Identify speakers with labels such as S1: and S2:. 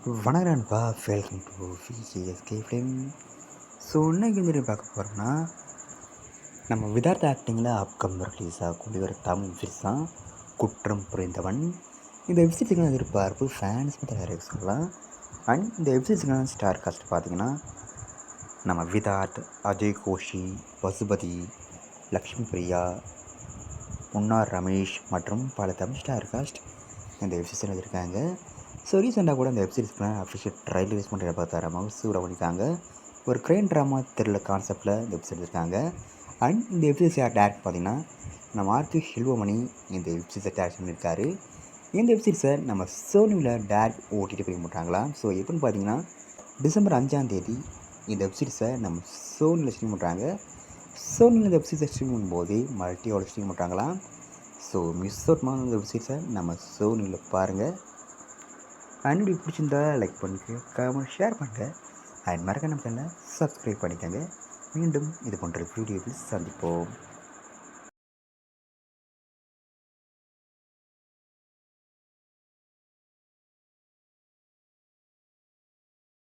S1: வணக்கம் நண்பா, welcome to VJSK film. So இன்னைக்கு வந்து பார்க்க போகிறோம்னா, நம்ம விதார்த் ஆக்டிங்கில் அப்கம் ரிலீஸ் ஆகக்கூடிய ஒரு தமிழ் வெப்சீரிஸ் தான் குற்றம் புரிந்தவன். இந்த வெப்சீரிஸுக்கான எதிர்பார்ப்பு ஃபேன்ஸ் மட்டும் நிறைய சொல்லலாம். அண்ட் இந்த வெப்சீரிஸுக்கான ஸ்டார் காஸ்ட் பார்த்திங்கன்னா, நம்ம விதார்த், அஜய் கோஷி, பசுபதி, லக்ஷ்மி பிரியா, முன்னார் ரமேஷ் மற்றும் பல தமிழ் ஸ்டார் காஸ்ட் இந்த வெப்சீரிஸில் இருக்காங்க. ஸோ ரீசெண்டாக கூட இந்த வெப்சீரிஸ்க்குலாம் அஃபிஷியல் ட்ரைலர் ரிலீஸ் பண்ணுற பார்த்தாரமாக சூடாக பண்ணியிருக்காங்க. ஒரு க்ரைம் ட்ராமா த்ரில்லர் கான்செப்டில் இந்த வெப்சீரிஸ் இருக்காங்க. அண்ட் இந்த வெப்சீரிஸ் யார் டேரக்ட் பார்த்திங்கன்னா, நம்ம ஆர்கே செல்வமணி இந்த வெப்சீரிஸை டேரக்ட் பண்ணியிருக்காரு. இந்த வெப்சீரிஸை நம்ம சோனியில் டேரக்ட் ஓட்டிட்டு போய் மாட்டாங்களாம். ஸோ எப்படின்னு பார்த்தீங்கன்னா, டிசம்பர் 5 இந்த வெப்சீரிஸை நம்ம சோனியில் ஸ்ட்ரீம் பண்ணுறாங்க. சோனியில் இந்த வெப்சீரிஸை ஸ்ட்ரீம் பண்ணும்போது மல்டியோட ஸ்ட்ரீம் பண்ணுறாங்களாம். ஸோ மிஸ் அவுட் பண்ண இந்த வெப்சீரிஸை நம்ம சோனியில் பாருங்கள். அண்ட் இப்படி பிடிச்சிருந்தா லைக் பண்ணுங்க, கமெண்ட் ஷேர் பண்ணுங்கள். அண்ட் மறக்காம நம்ம சேனலை சப்ஸ்கிரைப் பண்ணிக்கோங்க. மீண்டும் இது போன்ற வீடியோவில் சந்திப்போம்.